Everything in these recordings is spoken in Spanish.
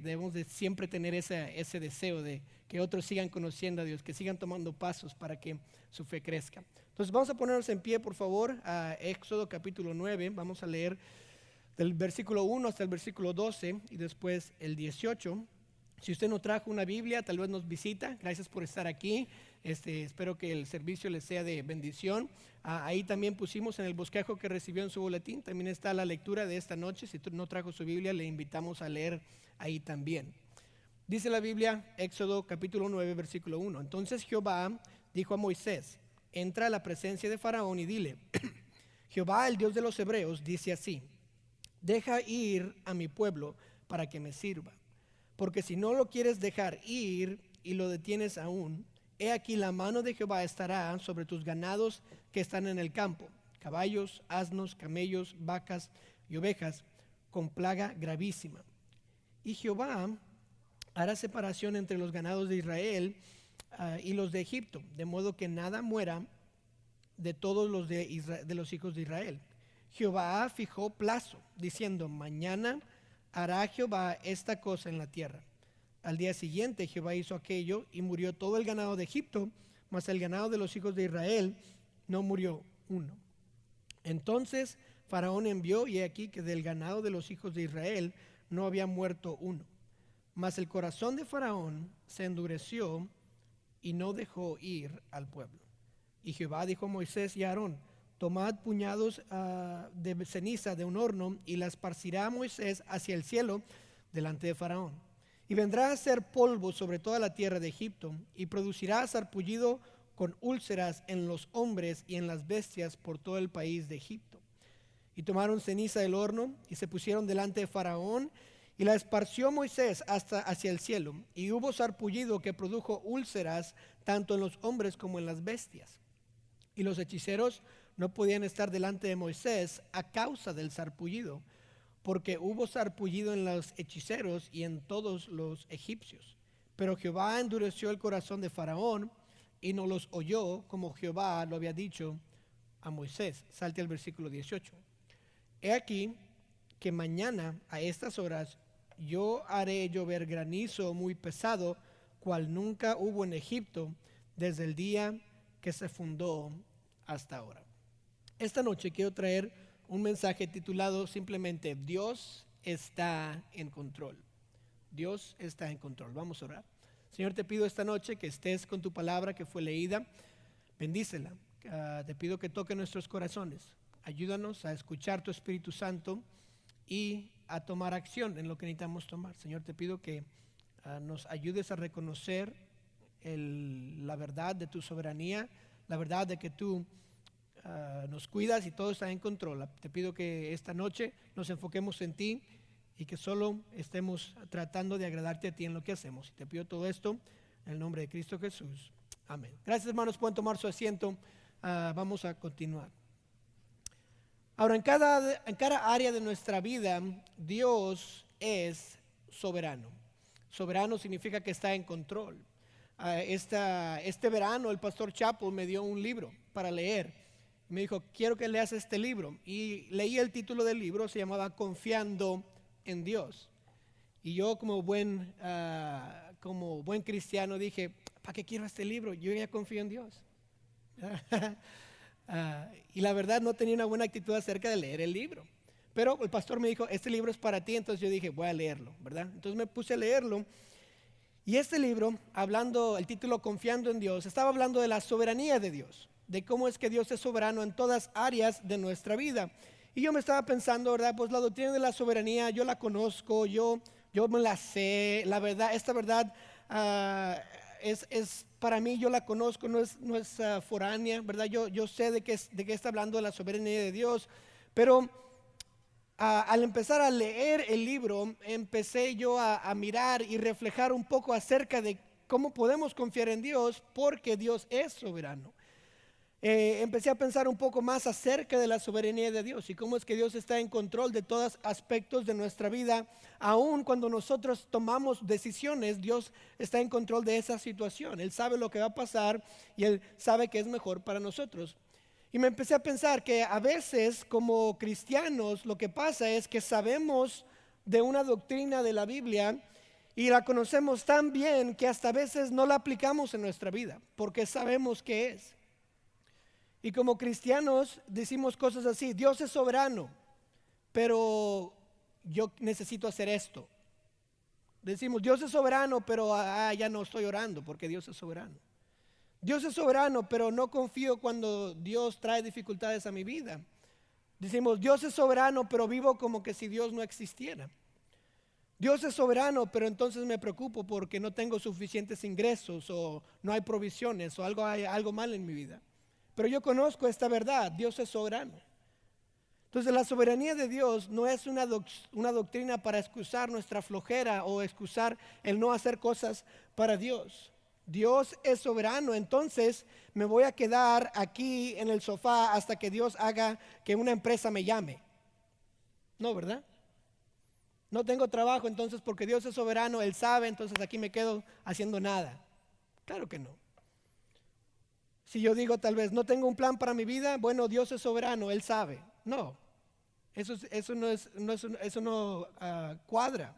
Debemos de siempre tener ese deseo de que otros sigan conociendo a Dios, que sigan tomando pasos para que su fe crezca. Entonces vamos a ponernos en pie, por favor, a Éxodo capítulo 9. Vamos a leer del versículo 1 hasta el versículo 12 y después el 18. Si usted no trajo una Biblia, tal vez nos visita. Gracias por estar aquí. Espero que el servicio les sea de bendición. Ahí también pusimos en el bosquejo que recibió en su boletín, también está la lectura de esta noche. Si no trajo su Biblia, le invitamos a leer ahí también. Dice la Biblia, Éxodo capítulo 9, versículo 1. Entonces Jehová dijo a Moisés: entra a la presencia de Faraón y dile: Jehová, el Dios de los hebreos, dice así: deja ir a mi pueblo para que me sirva. Porque si no lo quieres dejar ir y lo detienes aún, he aquí la mano de Jehová estará sobre tus ganados que están en el campo, caballos, asnos, camellos, vacas y ovejas, con plaga gravísima. Y Jehová hará separación entre los ganados de Israel y los de Egipto, de modo que nada muera de todos los de los hijos de Israel. Jehová fijó plazo, diciendo: mañana hará Jehová esta cosa en la tierra. Al día siguiente Jehová hizo aquello y murió todo el ganado de Egipto, mas el ganado de los hijos de Israel no murió uno. Entonces Faraón envió, y he aquí que del ganado de los hijos de Israel no había muerto uno. Mas el corazón de Faraón se endureció y no dejó ir al pueblo. Y Jehová dijo a Moisés y a Aarón: tomad puñados de ceniza de un horno y la esparcirá Moisés hacia el cielo delante de Faraón. Y vendrá a ser polvo sobre toda la tierra de Egipto, y producirá sarpullido con úlceras en los hombres y en las bestias por todo el país de Egipto. Y tomaron ceniza del horno y se pusieron delante de Faraón, y la esparció Moisés hasta hacia el cielo, y hubo sarpullido que produjo úlceras tanto en los hombres como en las bestias. Y los hechiceros no podían estar delante de Moisés a causa del sarpullido, porque hubo sarpullido en los hechiceros y en todos los egipcios. Pero Jehová endureció el corazón de Faraón y no los oyó, como Jehová lo había dicho a Moisés. Salte al versículo 18. He aquí que mañana a estas horas yo haré llover granizo muy pesado, cual nunca hubo en Egipto desde el día que se fundó hasta ahora. Esta noche quiero traer un mensaje titulado simplemente: Dios está en control. Dios está en control. Vamos a orar. Señor, te pido esta noche que estés con tu palabra que fue leída. Bendícela. Te pido que toque nuestros corazones. Ayúdanos a escuchar tu Espíritu Santo y a tomar acción en lo que necesitamos tomar. Señor, te pido que nos ayudes a reconocer la verdad de tu soberanía, la verdad de que tú nos cuidas y todo está en control. Te pido que esta noche nos enfoquemos en ti y que solo estemos tratando de agradarte a ti en lo que hacemos. Y te pido todo esto en el nombre de Cristo Jesús. Amén. Gracias, hermanos. Pueden tomar su asiento. Vamos a continuar. Ahora, en cada área de nuestra vida, Dios es soberano. Soberano significa que está en control. Este verano el pastor Chapo me dio un libro para leer. Me dijo: quiero que leas este libro. Y leí el título del libro, se llamaba Confiando en Dios. Y yo como buen cristiano dije: ¿para qué quiero este libro? Yo ya confío en Dios. Y la verdad no tenía una buena actitud acerca de leer el libro. Pero el pastor me dijo: este libro es para ti. Entonces yo dije: voy a leerlo, ¿verdad? Entonces me puse a leerlo. Y este libro, el título Confiando en Dios, estaba hablando de la soberanía de Dios, de cómo es que Dios es soberano en todas áreas de nuestra vida. Y yo me estaba pensando, ¿verdad? Pues la doctrina de la soberanía yo la conozco, yo me la sé. La verdad, esta verdad es para mí, yo la conozco, no es foránea, ¿verdad? Yo sé de qué está hablando de la soberanía de Dios. Pero al empezar a leer el libro, empecé yo a mirar y reflejar un poco acerca de cómo podemos confiar en Dios, porque Dios es soberano. Empecé a pensar un poco más acerca de la soberanía de Dios y cómo es que Dios está en control de todos aspectos de nuestra vida. Aun cuando nosotros tomamos decisiones, Dios está en control de esa situación. Él sabe lo que va a pasar y Él sabe que es mejor para nosotros. Y me empecé a pensar que a veces como cristianos lo que pasa es que sabemos de una doctrina de la Biblia Y la conocemos tan bien que hasta a veces no la aplicamos en nuestra vida, porque sabemos qué es. Y como cristianos decimos cosas así: Dios es soberano, pero yo necesito hacer esto. Decimos, Dios es soberano, pero ya no estoy orando porque Dios es soberano. Dios es soberano, pero no confío cuando Dios trae dificultades a mi vida. Decimos, Dios es soberano, pero vivo como que si Dios no existiera. Dios es soberano, pero entonces me preocupo porque no tengo suficientes ingresos, o no hay provisiones, o hay algo mal en mi vida. Pero yo conozco esta verdad: Dios es soberano. Entonces la soberanía de Dios no es una doctrina para excusar nuestra flojera o excusar el no hacer cosas para Dios. Dios es soberano, entonces me voy a quedar aquí en el sofá hasta que Dios haga que una empresa me llame. No, ¿verdad? No tengo trabajo, entonces porque Dios es soberano, Él sabe, entonces aquí me quedo haciendo nada. Claro que no. Si yo digo tal vez no tengo un plan para mi vida, bueno, Dios es soberano, Él sabe. No, eso no cuadra.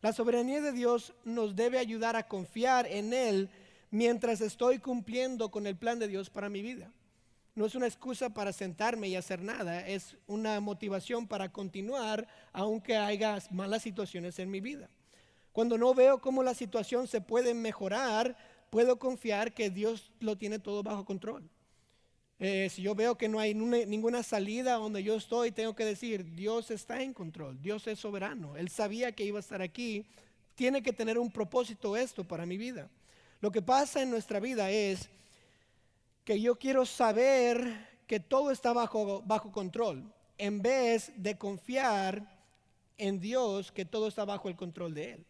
La soberanía de Dios nos debe ayudar a confiar en Él mientras estoy cumpliendo con el plan de Dios para mi vida. No es una excusa para sentarme y hacer nada, es una motivación para continuar aunque haya malas situaciones en mi vida. Cuando no veo cómo la situación se puede mejorar, puedo confiar que Dios lo tiene todo bajo control. Si yo veo que no hay ninguna salida donde yo estoy, tengo que decir, Dios está en control, Dios es soberano, Él sabía que iba a estar aquí, tiene que tener un propósito esto para mi vida. Lo que pasa en nuestra vida es que yo quiero saber que todo está bajo control, en vez de confiar en Dios que todo está bajo el control de Él.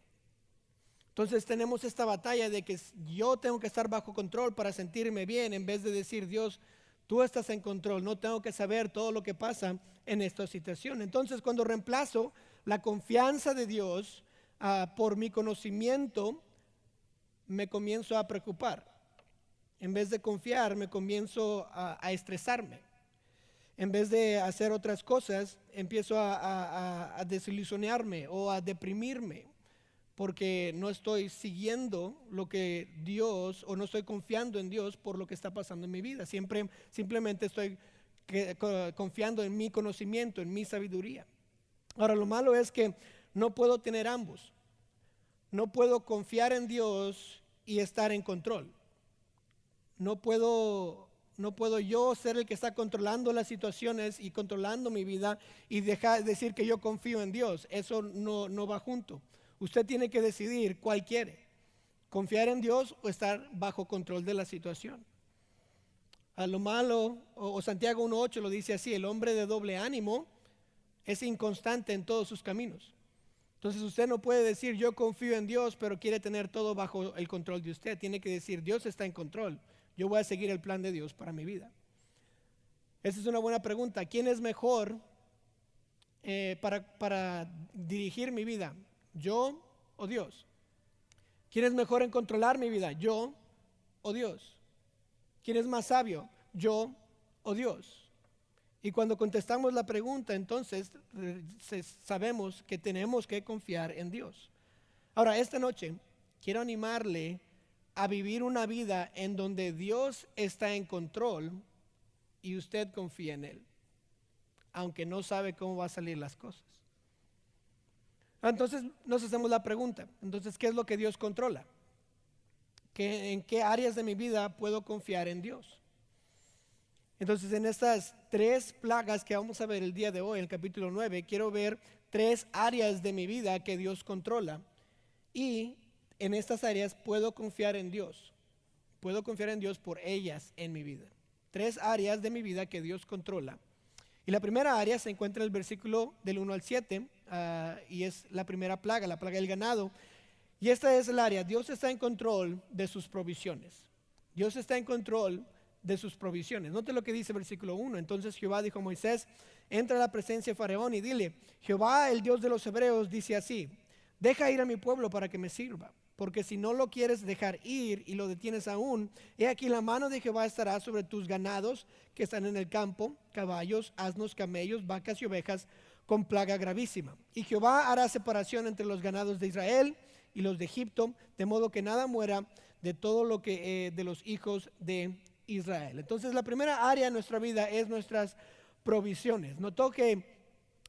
Entonces tenemos esta batalla de que yo tengo que estar bajo control para sentirme bien, en vez de decir, Dios, tú estás en control, no tengo que saber todo lo que pasa en esta situación. Entonces cuando reemplazo la confianza de Dios por mi conocimiento, me comienzo a preocupar. En vez de confiar, me comienzo a estresarme. En vez de hacer otras cosas, empiezo a desilusionarme o a deprimirme, porque no estoy siguiendo lo que Dios, o no estoy confiando en Dios por lo que está pasando en mi vida. Simplemente estoy confiando en mi conocimiento, en mi sabiduría. Ahora, lo malo es que no puedo tener ambos. No puedo confiar en Dios y estar en control. No puedo yo ser el que está controlando las situaciones y controlando mi vida y decir que yo confío en Dios. Eso no va junto. Usted tiene que decidir cuál quiere: confiar en Dios o estar bajo control de la situación. A lo malo, o Santiago 1:8 lo dice así: el hombre de doble ánimo es inconstante en todos sus caminos. Entonces usted no puede decir yo confío en Dios pero quiere tener todo bajo el control de usted. Tiene que decir Dios está en control, yo voy a seguir el plan de Dios para mi vida. Esa es una buena pregunta. ¿Quién es mejor para dirigir mi vida? ¿Yo o Dios? ¿Quién es mejor en controlar mi vida? ¿Yo o Dios? ¿Quién es más sabio? ¿Yo o Dios? Y cuando contestamos la pregunta, entonces sabemos que tenemos que confiar en Dios. Ahora, esta noche quiero animarle a vivir una vida en donde Dios está en control y usted confía en Él, aunque no sabe cómo van a salir las cosas. Entonces nos hacemos la pregunta, entonces, ¿qué es lo que Dios controla? ¿En qué áreas de mi vida puedo confiar en Dios? Entonces, en estas 3 plagas que vamos a ver el día de hoy, en el capítulo 9, quiero ver 3 áreas de mi vida que Dios controla. Y en estas áreas puedo confiar en Dios. Puedo confiar en Dios por ellas en mi vida. 3 áreas de mi vida que Dios controla. Y la primera área se encuentra en el versículo del 1 al 7, y es la primera plaga, la plaga del ganado. Y esta es el área: Dios está en control de sus provisiones. Dios está en control de sus provisiones. Note lo que dice el versículo 1. Entonces Jehová dijo a Moisés: entra a la presencia de Faraón y dile: Jehová, el Dios de los hebreos, dice así: deja ir a mi pueblo para que me sirva, porque si no lo quieres dejar ir y lo detienes aún, he aquí la mano de Jehová estará sobre tus ganados que están en el campo, caballos, asnos, camellos, vacas y ovejas, con plaga gravísima. Y Jehová hará separación entre los ganados de Israel y los de Egipto, de modo que nada muera de todo lo que de los hijos de Israel. Entonces la primera área de nuestra vida es nuestras provisiones. Notó que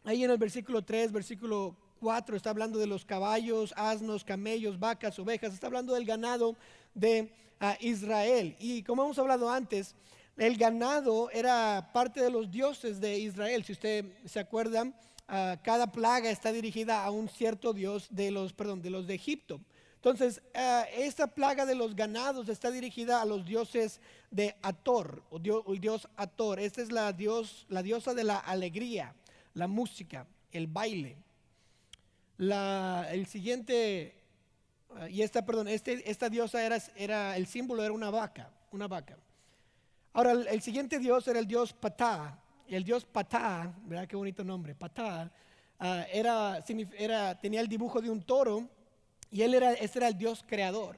ahí en el versículo 3, versículo 4 está hablando de los caballos, asnos, camellos, vacas, ovejas, está hablando del ganado de Israel. Y como hemos hablado antes, el ganado era parte de los dioses de Israel. Si usted se acuerda, cada plaga está dirigida a un cierto dios de los de Egipto. Entonces, esta plaga de los ganados está dirigida a los dioses de Hathor, el dios Hathor. Esta es la diosa de la alegría, la música, el baile. El siguiente, esta diosa era el símbolo, era una vaca. Ahora, el siguiente dios era el dios Ptah. Y el dios Ptah, ¿verdad? Qué bonito nombre, Ptah, tenía el dibujo de un toro, y ese era el dios creador.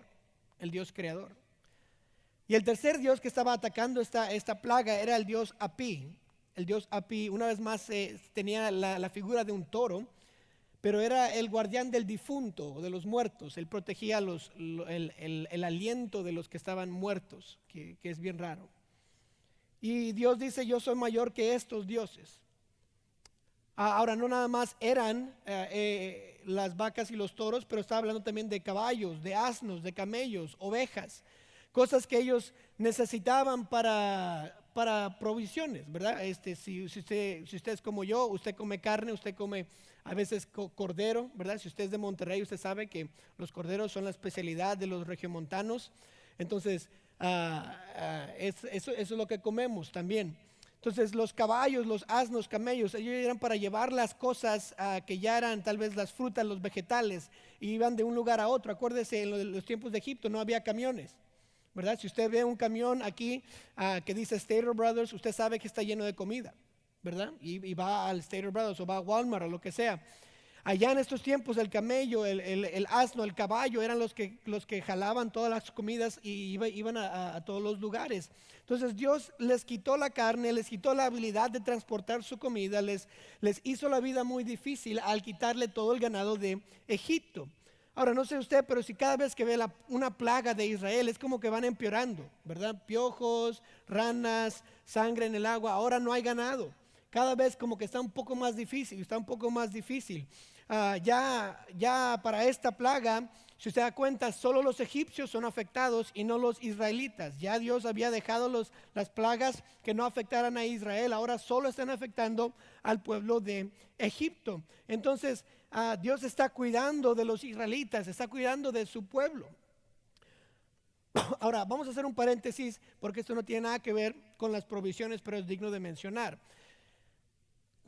Y el tercer dios que estaba atacando esta plaga era el dios Api. El dios Api, una vez más, tenía la figura de un toro, pero era el guardián del difunto, de los muertos. Él protegía el aliento de los que estaban muertos, que es bien raro. Y Dios dice: yo soy mayor que estos dioses. Ahora, no nada más eran las vacas y los toros, pero estaba hablando también de caballos, de asnos, de camellos, ovejas, cosas que ellos necesitaban para provisiones, ¿verdad? Si usted es como yo, usted come carne, usted come a veces cordero, ¿verdad? Si usted es de Monterrey, usted sabe que los corderos son la especialidad de los regiomontanos. Entonces, eso es lo que comemos también. Entonces los caballos, los asnos, camellos, ellos eran para llevar las cosas que ya eran tal vez las frutas, los vegetales, y iban de un lugar a otro. Acuérdese, en los tiempos de Egipto no había camiones, ¿verdad? Si usted ve un camión aquí que dice Stater Brothers, usted sabe que está lleno de comida, ¿verdad? Y va al Stater Brothers o va a Walmart o lo que sea. Allá en estos tiempos el camello, el asno, el caballo eran los que jalaban todas las comidas y iban a todos los lugares. Entonces Dios les quitó la carne, les quitó la habilidad de transportar su comida, les hizo la vida muy difícil al quitarle todo el ganado de Egipto. Ahora, no sé usted, pero si cada vez que ve una plaga de Israel es como que van empeorando, ¿verdad? Piojos, ranas, sangre en el agua, ahora no hay ganado. Cada vez como que está un poco más difícil. Ya para esta plaga, si usted da cuenta, solo los egipcios son afectados y no los israelitas. Ya Dios había dejado las plagas que no afectaran a Israel, ahora solo están afectando al pueblo de Egipto. Entonces, Dios está cuidando de los israelitas, está cuidando de su pueblo. Ahora, vamos a hacer un paréntesis porque esto no tiene nada que ver con las provisiones, pero es digno de mencionar.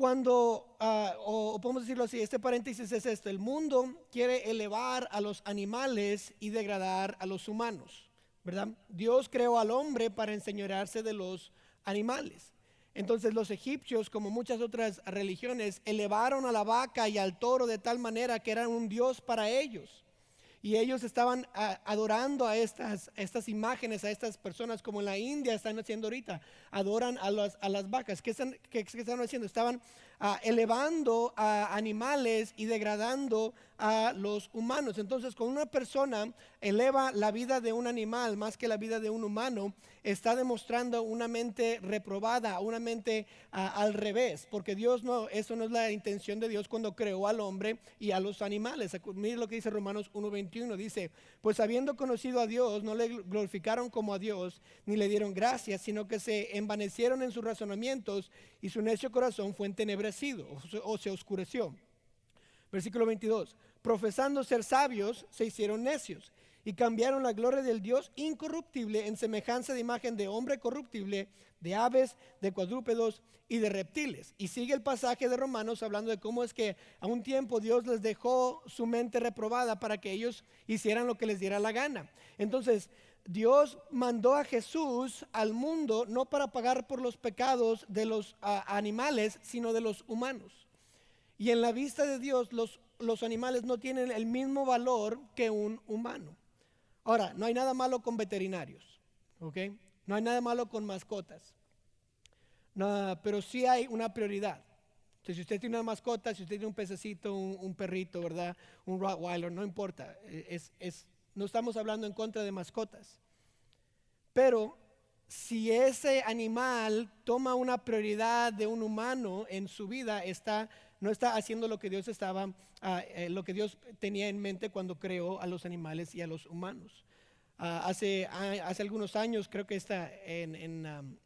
O podemos decirlo así, este paréntesis es esto: el mundo quiere elevar a los animales y degradar a los humanos, ¿verdad? Dios creó al hombre para enseñorearse de los animales. Entonces los egipcios, como muchas otras religiones, elevaron a la vaca y al toro de tal manera que eran un dios para ellos. Y ellos estaban adorando a estas imágenes, a estas personas, como en la India están haciendo ahorita. Adoran a las vacas. ¿Qué están haciendo? Estaban elevando a animales y degradando a los humanos. Entonces, cuando una persona eleva la vida de un animal más que la vida de un humano, está demostrando una mente reprobada, una mente al revés, porque eso no es la intención de Dios cuando creó al hombre y a los animales. Mire lo que dice Romanos 1:21, dice: pues habiendo conocido a Dios, no le glorificaron como a Dios, ni le dieron gracias, sino que se envanecieron en sus razonamientos, y su necio corazón fue entenebrecido o se oscureció. Versículo 22, profesando ser sabios, se hicieron necios, y cambiaron la gloria del Dios incorruptible en semejanza de imagen de hombre corruptible, de aves, de cuadrúpedos y de reptiles. Y sigue el pasaje de Romanos hablando de cómo es que a un tiempo Dios les dejó su mente reprobada para que ellos hicieran lo que les diera la gana. Entonces Dios mandó a Jesús al mundo no para pagar por los pecados de los animales, sino de los humanos. Y en la vista de Dios los animales no tienen el mismo valor que un humano. Ahora, no hay nada malo con veterinarios, ¿ok? No hay nada malo con mascotas, no, pero sí hay una prioridad. Entonces, si usted tiene una mascota, si usted tiene un pececito, un perrito, ¿verdad? Un Rottweiler, no importa. No estamos hablando en contra de mascotas. Pero si ese animal toma una prioridad de un humano en su vida, no está haciendo lo que lo que Dios tenía en mente cuando creó a los animales y a los humanos. Hace algunos años, creo que está en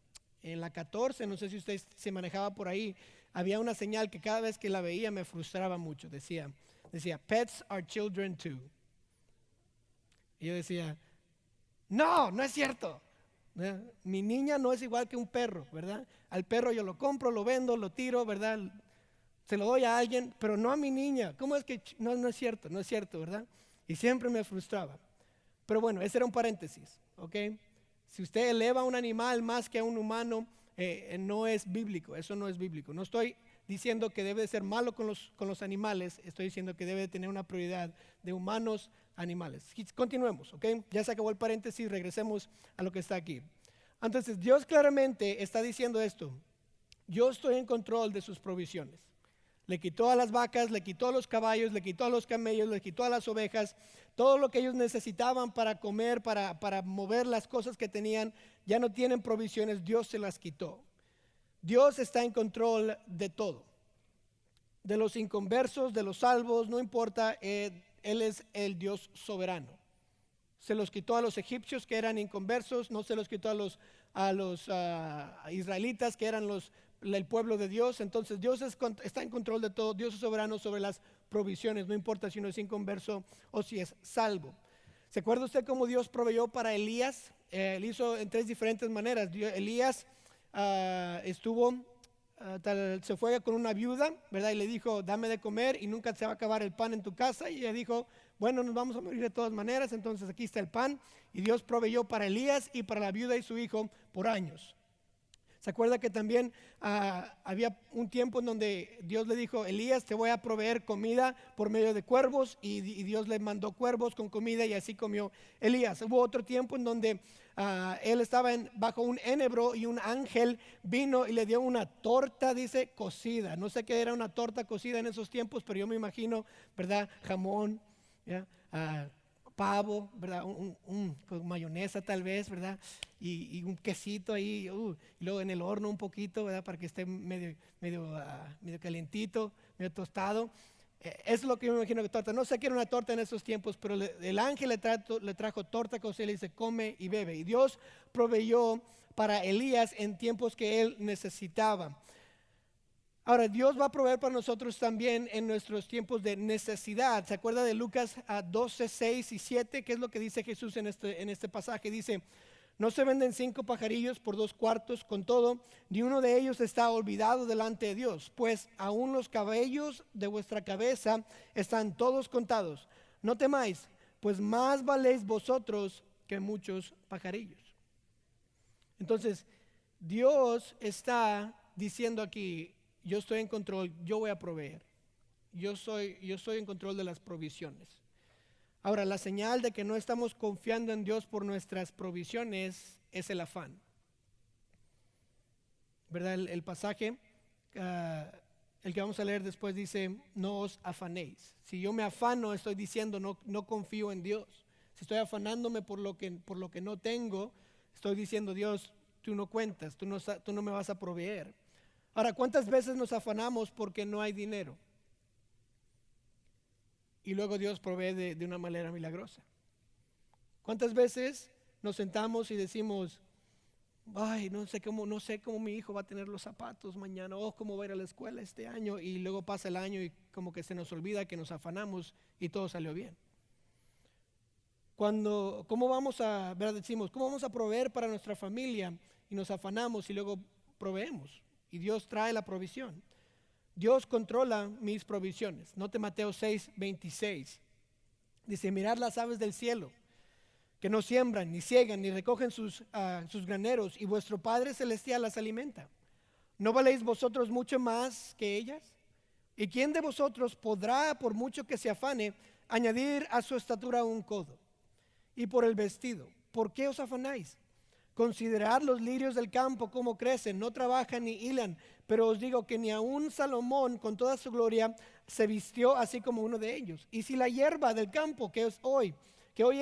la 14, no sé si usted se manejaba por ahí, había una señal que cada vez que la veía me frustraba mucho. Decía, pets are children too. Y yo decía, no es cierto. ¿Verdad? Mi niña no es igual que un perro, ¿verdad? Al perro yo lo compro, lo vendo, lo tiro, ¿verdad? Se lo doy a alguien, pero no a mi niña. ¿Cómo es que no es cierto? No es cierto, ¿verdad? Y siempre me frustraba. Pero bueno, ese era un paréntesis, ¿ok? Si usted eleva a un animal más que a un humano, no es bíblico, eso no es bíblico. No estoy diciendo que debe de ser malo con los animales, estoy diciendo que debe de tener una prioridad de humanos, animales. Continuemos, ¿ok? Ya se acabó el paréntesis, regresemos a lo que está aquí. Entonces, Dios claramente está diciendo esto: yo estoy en control de sus provisiones. Le quitó a las vacas, le quitó a los caballos, le quitó a los camellos, le quitó a las ovejas, todo lo que ellos necesitaban para comer, para mover las cosas que tenían, ya no tienen provisiones, Dios se las quitó. Dios está en control de todo, de los inconversos, de los salvos, no importa, Él es el Dios soberano. Se los quitó a los egipcios que eran inconversos, no se los quitó a los israelitas que eran el pueblo de Dios. Entonces Dios está en control de todo, Dios es soberano sobre las provisiones, no importa si uno es inconverso o si es salvo. ¿Se acuerda usted cómo Dios proveyó para Elías? Él hizo en 3 diferentes maneras. Elías se fue con una viuda, ¿verdad? Y le dijo, dame de comer y nunca se va a acabar el pan en tu casa. Y ella dijo, bueno, nos vamos a morir de todas maneras, entonces aquí está el pan. Y Dios proveyó para Elías y para la viuda y su hijo por años. ¿Se acuerda que también había un tiempo en donde Dios le dijo, Elías, te voy a proveer comida por medio de cuervos? Y Dios le mandó cuervos con comida y así comió Elías. Hubo otro tiempo en donde él estaba bajo un enebro y un ángel vino y le dio una torta, dice, cocida. No sé qué era una torta cocida en esos tiempos, pero yo me imagino, ¿verdad? Jamón, ¿ya? Pavo, ¿verdad? Con mayonesa tal vez, ¿verdad? Y un quesito ahí, y luego en el horno un poquito, ¿verdad? Para que esté medio calientito, medio tostado. Es lo que yo me imagino que torta. No sé qué era una torta en esos tiempos, pero el ángel le trajo torta cocida y le dice, come y bebe. Y Dios proveyó para Elías en tiempos que él necesitaba. Ahora, Dios va a proveer para nosotros también en nuestros tiempos de necesidad. ¿Se acuerda de Lucas 12, 6 y 7? ¿Qué es lo que dice Jesús en este pasaje? Dice, no se venden 5 pajarillos por 2 cuartos, con todo, ni uno de ellos está olvidado delante de Dios, pues aún los cabellos de vuestra cabeza están todos contados. No temáis, pues más valéis vosotros que muchos pajarillos. Entonces, Dios está diciendo aquí, yo estoy en control, yo voy a proveer. Yo estoy en control de las provisiones. Ahora, la señal de que no estamos confiando en Dios por nuestras provisiones es el afán. ¿Verdad? El pasaje, el que vamos a leer después dice, no os afanéis. Si yo me afano, estoy diciendo no confío en Dios. Si estoy afanándome por lo que no tengo, estoy diciendo, Dios, tú no cuentas, tú no me vas a proveer. Ahora, ¿cuántas veces nos afanamos porque no hay dinero? Y luego Dios provee de una manera milagrosa. ¿Cuántas veces nos sentamos y decimos, ay, no sé cómo mi hijo va a tener los zapatos mañana, o cómo va a ir a la escuela este año? Y luego pasa el año y como que se nos olvida que nos afanamos y todo salió bien. ¿Cómo vamos decimos, ¿cómo vamos a proveer para nuestra familia? Y nos afanamos y luego proveemos. Y Dios trae la provisión. Dios controla mis provisiones. Note Mateo 6, 26. Dice, mirad las aves del cielo, que no siembran, ni ciegan, ni recogen sus graneros, y vuestro Padre Celestial las alimenta. ¿No valéis vosotros mucho más que ellas? ¿Y quién de vosotros podrá, por mucho que se afane, añadir a su estatura un codo? Y por el vestido, ¿por qué os afanáis? Considerad los lirios del campo cómo crecen, no trabajan ni hilan, pero os digo que ni aun Salomón con toda su gloria se vistió así como uno de ellos. Y si la hierba del campo que hoy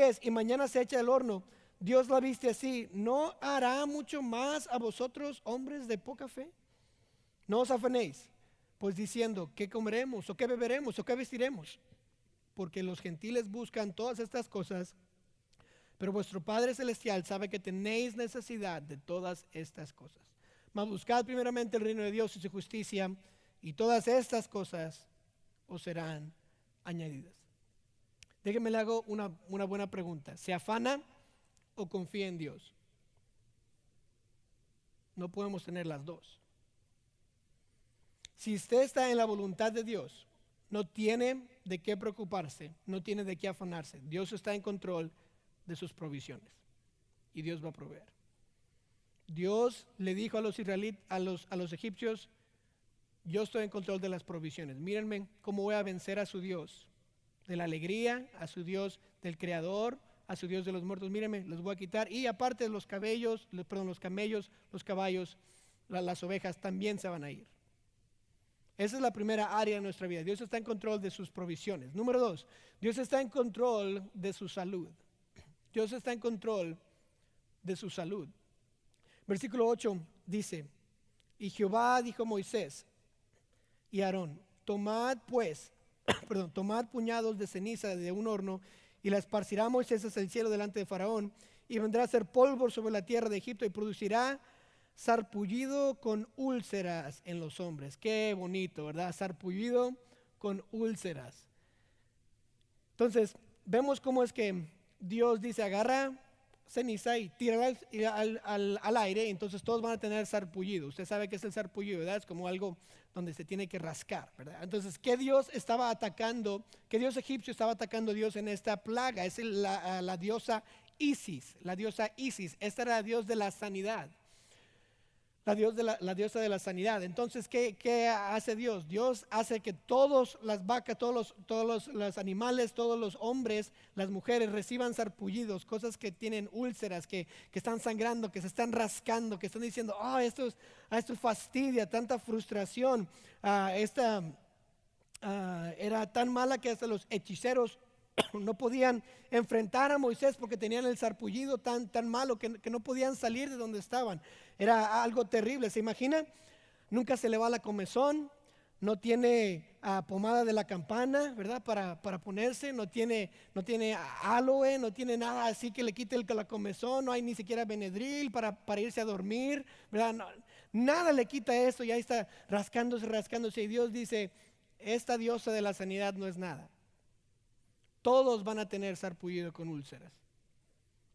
es y mañana se echa del horno, Dios la viste así, ¿no hará mucho más a vosotros, hombres de poca fe? No os afanéis, pues diciendo, ¿qué comeremos, o qué beberemos, o qué vestiremos? Porque los gentiles buscan todas estas cosas, pero vuestro Padre Celestial sabe que tenéis necesidad de todas estas cosas. Mas buscad primeramente el reino de Dios y su justicia, y todas estas cosas os serán añadidas. Déjenme le hago una buena pregunta. ¿Se afana o confía en Dios? No podemos tener las dos. Si usted está en la voluntad de Dios, no tiene de qué preocuparse, no tiene de qué afanarse. Dios está en control de sus provisiones y Dios va a proveer. Dios le dijo a los israelitas, a los egipcios, yo estoy en control de las provisiones. Mírenme cómo voy a vencer a su Dios de la alegría, a su Dios del creador, a su Dios de los muertos. Mírenme, los voy a quitar. Y aparte los camellos, los caballos, las ovejas también se van a ir. Esa es la primera área de nuestra vida. Dios está en control de sus provisiones. Número 2, Dios está en control de su salud. Dios está en control de su salud. Versículo 8 dice, y Jehová dijo a Moisés y a Aarón, tomad puñados de ceniza de un horno y la esparcirá Moisés hacia el cielo delante de Faraón y vendrá a ser polvo sobre la tierra de Egipto y producirá sarpullido con úlceras en los hombres. Qué bonito, ¿verdad? Sarpullido con úlceras. Entonces, vemos cómo es que Dios dice, agarra ceniza y tírala al aire, entonces todos van a tener sarpullido. Usted sabe qué es el sarpullido, ¿verdad? Es como algo donde se tiene que rascar, ¿verdad? Entonces, ¿qué Dios estaba atacando? ¿Qué Dios egipcio estaba atacando a Dios en esta plaga? Es la diosa Isis, Esta era la diosa de la sanidad. La diosa de la sanidad. Entonces, ¿qué hace Dios? Dios hace que todas las vacas, todos los animales, todos los hombres, las mujeres reciban sarpullidos, cosas que tienen úlceras, que están sangrando, que se están rascando, que están diciendo, esto fastidia, tanta frustración. Era tan mala que hasta los hechiceros no podían enfrentar a Moisés porque tenían el sarpullido tan malo que no podían salir de donde estaban. Era algo terrible. ¿Se imagina? Nunca se le va la comezón, no tiene pomada de la campana, ¿verdad? Para ponerse, no tiene aloe, no tiene nada así que le quite la comezón, no hay ni siquiera Benedril para irse a dormir, ¿verdad? No, nada le quita eso y ahí está rascándose y Dios dice, esta diosa de la sanidad no es nada. Todos van a tener sarpullido con úlceras.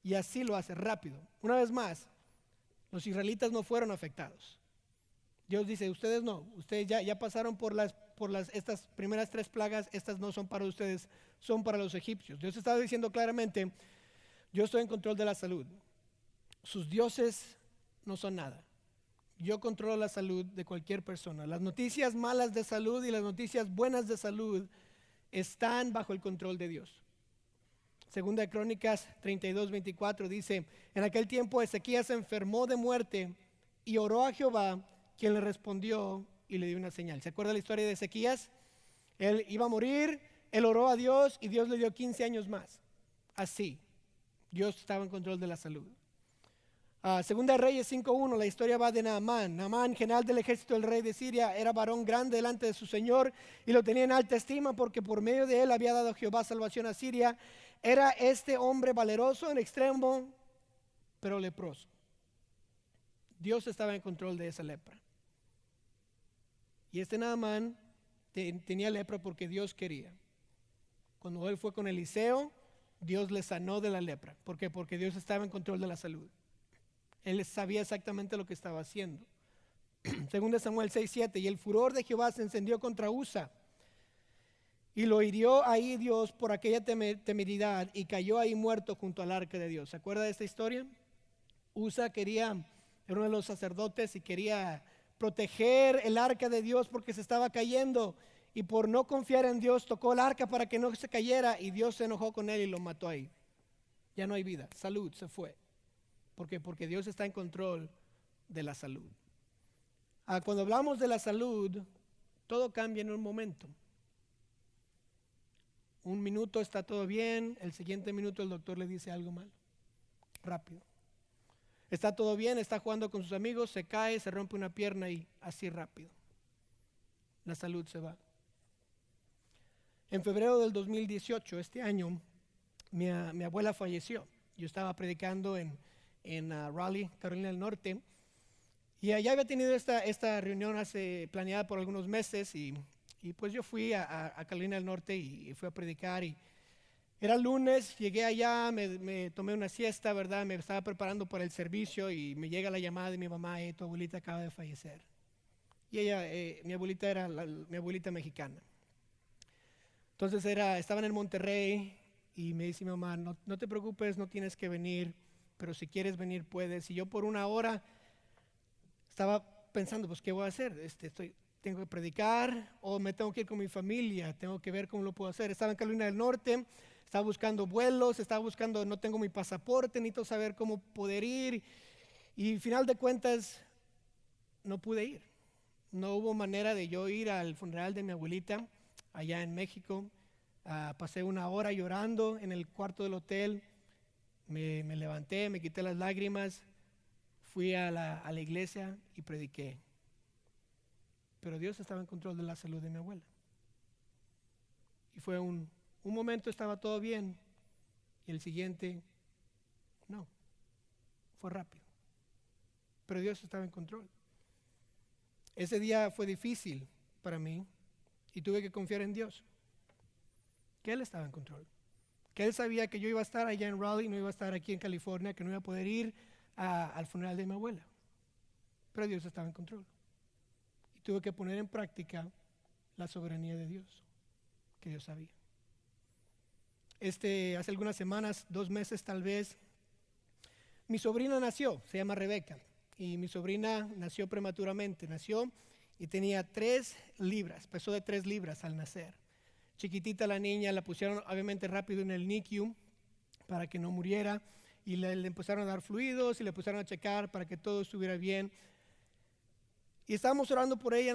Y así lo hace rápido. Una vez más, los israelitas no fueron afectados. Dios dice, ustedes no, ustedes ya pasaron por estas primeras 3 plagas, estas no son para ustedes, son para los egipcios. Dios estaba diciendo claramente, yo estoy en control de la salud. Sus dioses no son nada. Yo controlo la salud de cualquier persona. Las noticias malas de salud y las noticias buenas de salud están bajo el control de Dios. Segunda de Crónicas 32:24 dice, en aquel tiempo Ezequías se enfermó de muerte y oró a Jehová, quien le respondió y le dio una señal. ¿Se acuerda la historia de Ezequías? Él iba a morir, él oró a Dios y Dios le dio 15 años más. Así, Dios estaba en control de la salud. Segunda de Reyes 5:1, la historia va de Naamán. Naamán, general del ejército del rey de Siria, era varón grande delante de su señor y lo tenía en alta estima porque por medio de él había dado Jehová salvación a Siria. Era este hombre valeroso en extremo, pero leproso. Dios estaba en control de esa lepra. Y este Naamán tenía lepra porque Dios quería. Cuando él fue con Eliseo, Dios le sanó de la lepra. ¿Por qué? Porque Dios estaba en control de la salud. Él sabía exactamente lo que estaba haciendo. Según Samuel 6:7, y el furor de Jehová se encendió contra Usa y lo hirió ahí Dios por aquella temeridad y cayó ahí muerto junto al arca de Dios. ¿Se acuerda de esta historia? Usa era uno de los sacerdotes y quería proteger el arca de Dios porque se estaba cayendo y por no confiar en Dios tocó el arca para que no se cayera y Dios se enojó con él y lo mató ahí. Ya no hay vida, salud, se fue. ¿Por qué? Porque Dios está en control de la salud. Cuando hablamos de la salud, todo cambia en un momento. Un minuto está todo bien, el siguiente minuto el doctor le dice algo mal, rápido. Está todo bien, está jugando con sus amigos, se cae, se rompe una pierna y así rápido. La salud se va. En febrero del 2018, este año, mi abuela falleció. Yo estaba predicando en Raleigh, Carolina del Norte, y allá había tenido esta reunión planeada por algunos meses, y pues yo fui a Carolina del Norte y fui a predicar. Y era lunes, llegué allá, me tomé una siesta, ¿verdad? Me estaba preparando para el servicio y me llega la llamada de mi mamá: tu abuelita acaba de fallecer. Y ella, mi abuelita era mi abuelita mexicana. Entonces estaban en Monterrey y me dice mi mamá: no te preocupes, no tienes que venir, pero si quieres venir puedes. Y yo por una hora estaba pensando, pues ¿qué voy a hacer? Tengo que predicar o me tengo que ir con mi familia, tengo que ver cómo lo puedo hacer. Estaba en Carolina del Norte, estaba buscando vuelos, no tengo mi pasaporte, necesito saber cómo poder ir. Y al final de cuentas no pude ir. No hubo manera de yo ir al funeral de mi abuelita allá en México. Pasé una hora llorando en el cuarto del hotel. Me levanté, me quité las lágrimas, fui a la iglesia y prediqué. Pero Dios estaba en control de la salud de mi abuela. Y fue un momento estaba todo bien y el siguiente no. Fue rápido. Pero Dios estaba en control. Ese día fue difícil para mí y tuve que confiar en Dios, que Él estaba en control, que Él sabía que yo iba a estar allá en Raleigh, no iba a estar aquí en California, que no iba a poder ir al funeral de mi abuela. Pero Dios estaba en control. Y tuve que poner en práctica la soberanía de Dios, que Dios sabía. Hace algunas semanas, 2 meses tal vez, mi sobrina nació, se llama Rebeca. Y mi sobrina nació prematuramente, nació y tenía 3 libras, pesó de 3 libras al nacer. Chiquitita la niña, la pusieron obviamente rápido en el NICU para que no muriera, y le empezaron a dar fluidos y le empezaron a checar para que todo estuviera bien. Y estábamos orando por ella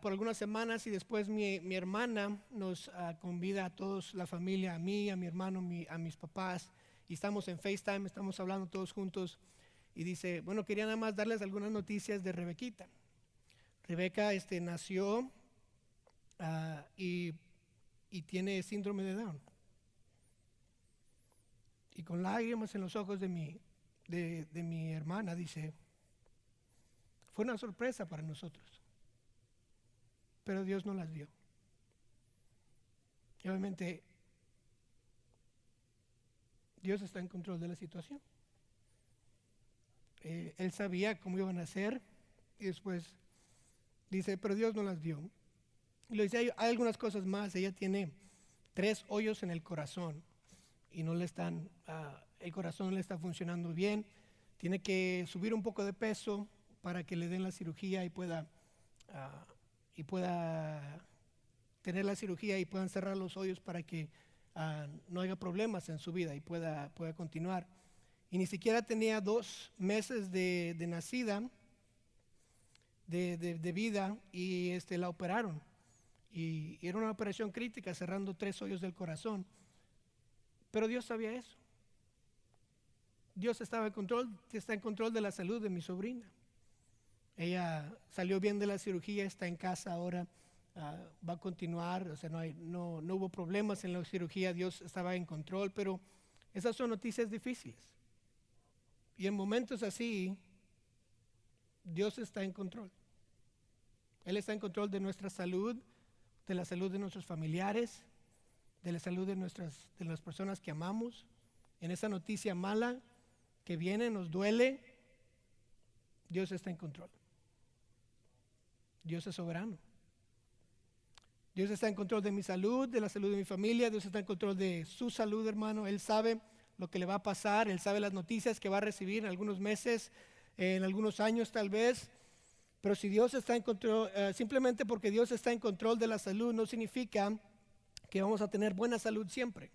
por algunas semanas, y después mi hermana nos convida a todos, la familia, a mí, a mi hermano, a mis papás, y estamos en FaceTime, estamos hablando todos juntos. Y dice, bueno, quería nada más darles algunas noticias de Rebequita. Rebeca nació y tiene síndrome de Down. Y con lágrimas en los ojos de mi hermana dice, fue una sorpresa para nosotros, pero Dios no las vio. Y obviamente Dios está en control de la situación. Él sabía cómo iban a ser, y después dice, pero Dios no las vio. Y le dice, hay algunas cosas más. Ella tiene 3 hoyos en el corazón y el corazón no le está funcionando bien. Tiene que subir un poco de peso para que le den la cirugía y pueda tener la cirugía y puedan cerrar los hoyos para que no haya problemas en su vida y pueda continuar. Y ni siquiera tenía 2 meses de nacida, de vida, y la operaron. Y era una operación crítica, cerrando 3 hoyos del corazón. Pero Dios sabía eso. Dios está en control de la salud de mi sobrina. Ella salió bien de la cirugía, está en casa ahora, va a continuar. O sea, no hubo problemas en la cirugía, Dios estaba en control. Pero esas son noticias difíciles. Y en momentos así, Dios está en control. Él está en control de nuestra salud, de la salud de nuestros familiares, de la salud de las personas que amamos. En esa noticia mala que viene, nos duele, Dios está en control. Dios es soberano. Dios está en control de mi salud, de la salud de mi familia. Dios está en control de su salud, hermano. Él sabe lo que le va a pasar, Él sabe las noticias que va a recibir en algunos meses, en algunos años tal vez. Pero si Dios está en control, simplemente porque Dios está en control de la salud, no significa que vamos a tener buena salud siempre.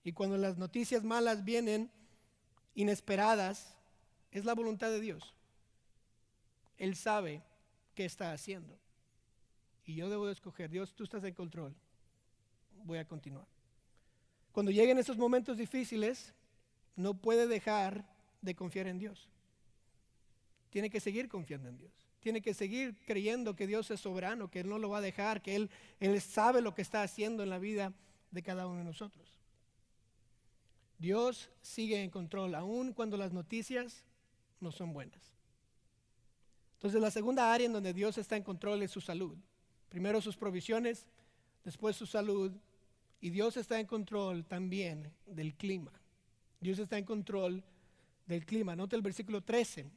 Y cuando las noticias malas vienen inesperadas, es la voluntad de Dios. Él sabe qué está haciendo. Y yo debo de escoger, Dios, tú estás en control. Voy a continuar. Cuando lleguen esos momentos difíciles, no puede dejar de confiar en Dios. Tiene que seguir confiando en Dios. Tiene que seguir creyendo que Dios es soberano, que Él no lo va a dejar, que Él sabe lo que está haciendo en la vida de cada uno de nosotros. Dios sigue en control, aun cuando las noticias no son buenas. Entonces, la segunda área en donde Dios está en control es su salud. Primero sus provisiones, después su salud, y Dios está en control también del clima. Dios está en control del clima. Nota el versículo 13.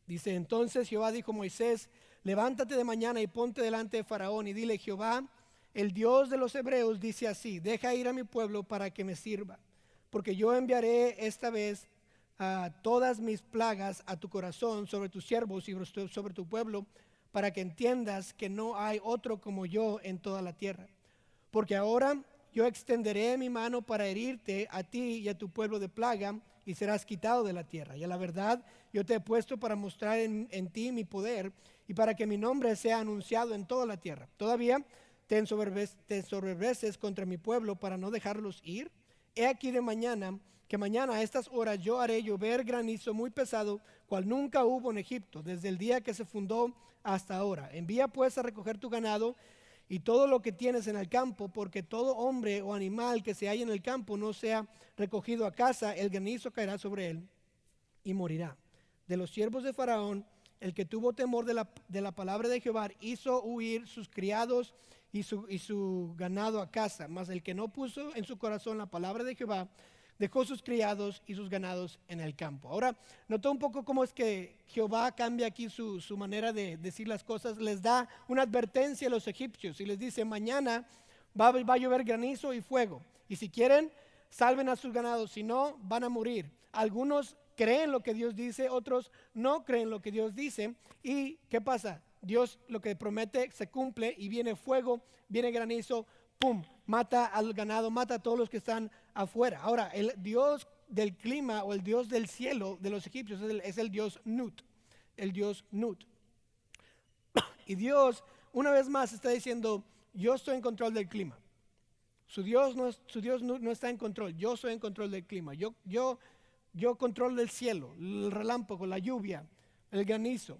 Dice, entonces Jehová dijo a Moisés, levántate de mañana y ponte delante de Faraón y dile, Jehová, el Dios de los hebreos, dice así, deja ir a mi pueblo para que me sirva, porque yo enviaré esta vez a todas mis plagas a tu corazón sobre tus siervos y sobre tu pueblo, para que entiendas que no hay otro como yo en toda la tierra. Porque ahora yo extenderé mi mano para herirte a ti y a tu pueblo de plaga, y serás quitado de la tierra. Y a la verdad yo te he puesto para mostrar en ti mi poder, y para que mi nombre sea anunciado en toda la tierra. Todavía te ensoberbeces contra mi pueblo para no dejarlos ir. He aquí de mañana, que mañana a estas horas yo haré llover granizo muy pesado, cual nunca hubo en Egipto, desde el día que se fundó hasta ahora. Envía pues a recoger tu ganado y todo lo que tienes en el campo, porque todo hombre o animal que se halle en el campo no sea recogido a casa, el granizo caerá sobre él y morirá. De los siervos de Faraón, el que tuvo temor de la palabra de Jehová, hizo huir sus criados y su ganado a casa, mas el que no puso en su corazón la palabra de Jehová, dejó sus criados y sus ganados en el campo. Ahora, notó un poco cómo es que Jehová cambia aquí su manera de decir las cosas. Les da una advertencia a los egipcios y les dice, mañana va a llover granizo y fuego. Y si quieren, salven a sus ganados, si no, van a morir. Algunos creen lo que Dios dice, otros no creen lo que Dios dice. ¿Y qué pasa? Dios lo que promete se cumple y viene fuego, viene granizo, ¡pum! Mata al ganado, mata a todos los que están afuera. Ahora, el Dios del clima o el Dios del cielo de los egipcios es el Dios Nut, el Dios Nut. Y Dios, una vez más, está diciendo, yo estoy en control del clima. Su Dios no está en control, yo estoy en control del clima. Yo controlo el cielo, el relámpago, la lluvia, el granizo.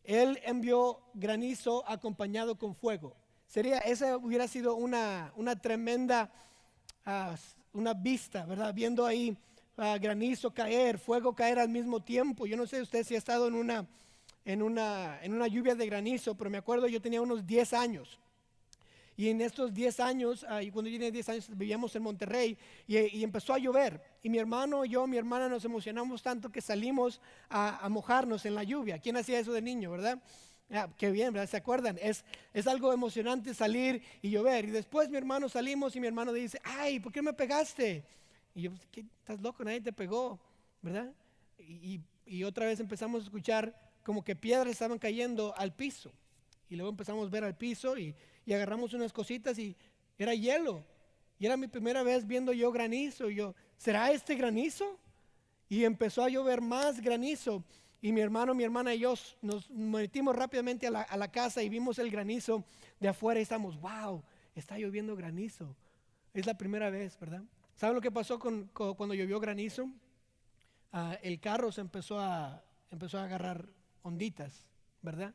Él envió granizo acompañado con fuego. Esa hubiera sido una tremenda una vista, ¿verdad? Viendo ahí granizo caer, fuego caer al mismo tiempo. Yo no sé usted si ha estado en una lluvia de granizo, pero me acuerdo yo tenía unos 10 años. Y en estos 10 años, y cuando yo tenía 10 años, vivíamos en Monterrey y empezó a llover. Y mi hermano, yo, mi hermana nos emocionamos tanto que salimos a mojarnos en la lluvia. ¿Quién hacía eso de niño, verdad? Qué bien, ¿verdad? ¿Se acuerdan? Es algo emocionante salir y llover. Y después mi hermano salimos y mi hermano dice, ay, ¿por qué me pegaste? Y yo, ¿qué? ¿Estás loco? Nadie te pegó, ¿verdad? Y otra vez empezamos a escuchar como que piedras estaban cayendo al piso. Y luego empezamos a ver al piso y agarramos unas cositas y era hielo. Y era mi primera vez viendo yo granizo. Y yo, ¿será este granizo? Y empezó a llover más granizo. Y mi hermano, mi hermana y yo nos metimos rápidamente a la casa y vimos el granizo de afuera y estamos, wow, está lloviendo granizo. Es la primera vez, ¿verdad? ¿Saben lo que pasó cuando llovió granizo? El carro se empezó a agarrar onditas, ¿verdad?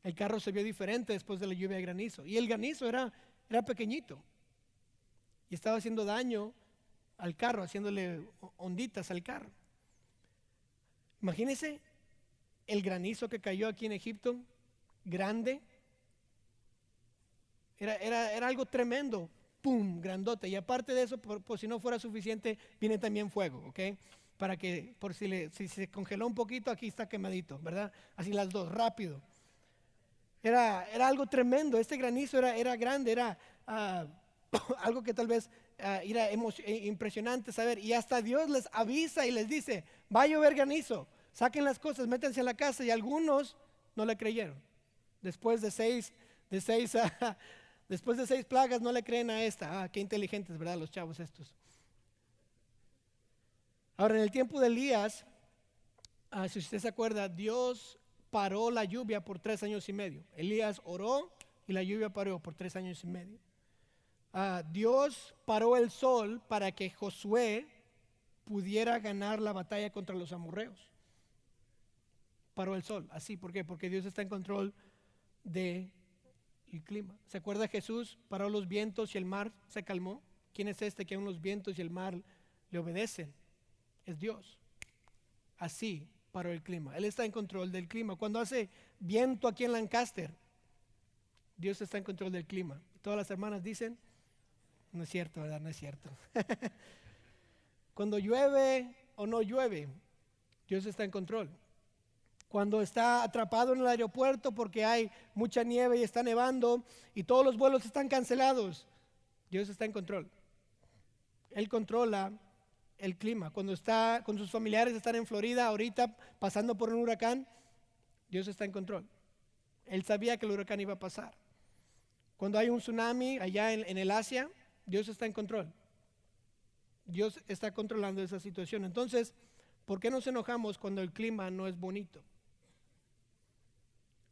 El carro se vio diferente después de la lluvia de granizo. Y el granizo era pequeñito. Y estaba haciendo daño al carro, haciéndole onditas al carro. Imagínense el granizo que cayó aquí en Egipto, grande. Era algo tremendo. ¡Pum! Grandote. Y aparte de eso, por si no fuera suficiente, viene también fuego, ¿ok? Para que, por si se congeló un poquito, aquí está quemadito, ¿verdad? Así las dos, rápido. Era algo tremendo. Este granizo era grande, era algo que tal vez era impresionante saber. Y hasta Dios les avisa y les dice, va a llover granizo, saquen las cosas, métanse a la casa. Y algunos no le creyeron. Después de seis plagas no le creen a esta. Qué inteligentes, ¿verdad? Los chavos estos. Ahora, en el tiempo de Elías, si usted se acuerda, Dios paró la lluvia por 3 años y medio. Elías oró y la lluvia paró por 3 años y medio. Dios paró el sol para que Josué pudiera ganar la batalla contra los amorreos. Paró el sol, así, ¿por qué? Porque Dios está en control del clima. ¿Se acuerda Jesús? Paró los vientos y el mar se calmó. ¿Quién es este que aún los vientos y el mar le obedecen? Es Dios. Así paró el clima. Él está en control del clima. Cuando hace viento aquí en Lancaster, Dios está en control del clima. Todas las hermanas dicen, no es cierto, ¿verdad? No es cierto. Cuando llueve o no llueve, Dios está en control. Cuando está atrapado en el aeropuerto porque hay mucha nieve y está nevando y todos los vuelos están cancelados, Dios está en control. Él controla el clima. Cuando está con sus familiares, están en Florida ahorita pasando por un huracán, Dios está en control. Él sabía que el huracán iba a pasar. Cuando hay un tsunami allá en el Asia, Dios está en control. Dios está controlando esa situación. Entonces, ¿por qué nos enojamos cuando el clima no es bonito?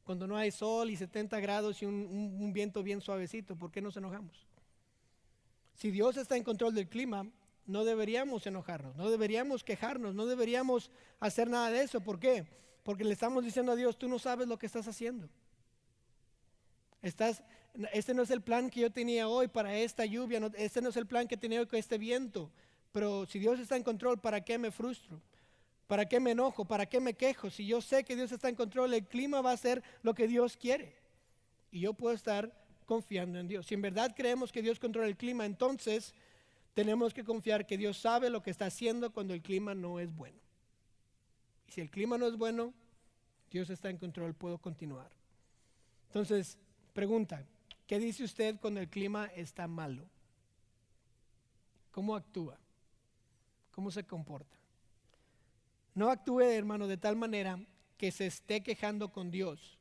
Cuando no hay sol y 70 grados y un viento bien suavecito, ¿por qué nos enojamos? Si Dios está en control del clima, no deberíamos enojarnos, no deberíamos quejarnos, no deberíamos hacer nada de eso. ¿Por qué? Porque le estamos diciendo a Dios, tú no sabes lo que estás haciendo. Este no es el plan que yo tenía hoy para esta lluvia, este no es el plan que tenía hoy con este viento. Pero si Dios está en control, ¿para qué me frustro? ¿Para qué me enojo? ¿Para qué me quejo? Si yo sé que Dios está en control, el clima va a ser lo que Dios quiere. Y yo puedo estar confiando en Dios. Si en verdad creemos que Dios controla el clima, entonces tenemos que confiar que Dios sabe lo que está haciendo cuando el clima no es bueno. Y si el clima no es bueno, Dios está en control, puedo continuar. Entonces, pregunta, ¿qué dice usted cuando el clima está malo? ¿Cómo actúa? ¿Cómo se comporta? No actúe, hermano, de tal manera que se esté quejando con Dios.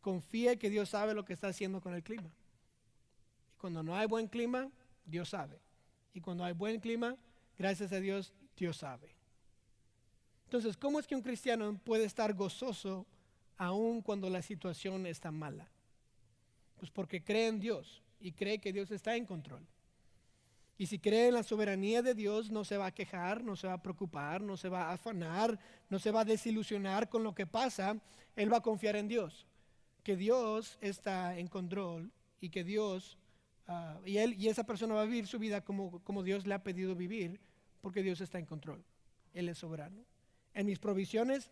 Confíe que Dios sabe lo que está haciendo con el clima. Y cuando no hay buen clima, Dios sabe. Y cuando hay buen clima, gracias a Dios, Dios sabe. Entonces, ¿cómo es que un cristiano puede estar gozoso aun cuando la situación está mala? Pues porque cree en Dios y cree que Dios está en control. Y si cree en la soberanía de Dios, no se va a quejar, no se va a preocupar, no se va a afanar, no se va a desilusionar con lo que pasa. Él va a confiar en Dios, que Dios está en control y que Dios, y esa persona va a vivir su vida como Dios le ha pedido vivir, porque Dios está en control. Él es soberano. En mis provisiones,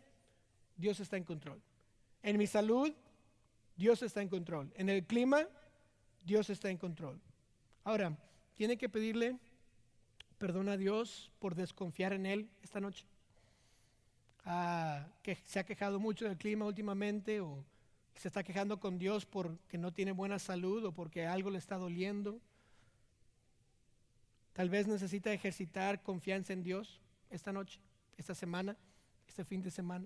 Dios está en control. En mi salud, Dios está en control. En el clima, Dios está en control. Ahora, tiene que pedirle perdón a Dios por desconfiar en Él esta noche. Que se ha quejado mucho del clima últimamente, o se está quejando con Dios porque no tiene buena salud o porque algo le está doliendo. Tal vez necesita ejercitar confianza en Dios esta noche, esta semana, este fin de semana.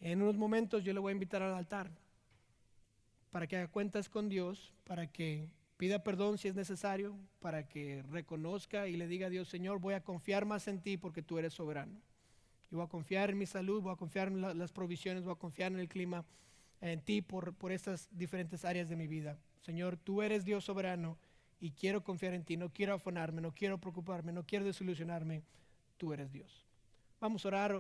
En unos momentos yo le voy a invitar al altar para que haga cuentas con Dios, para que pida perdón si es necesario, para que reconozca y le diga a Dios, Señor, voy a confiar más en ti porque tú eres soberano. Yo voy a confiar en mi salud, voy a confiar en las provisiones, voy a confiar en el clima, en ti por estas diferentes áreas de mi vida. Señor, tú eres Dios soberano y quiero confiar en ti, no quiero afanarme, no quiero preocuparme, no quiero desilusionarme, tú eres Dios. Vamos a orar.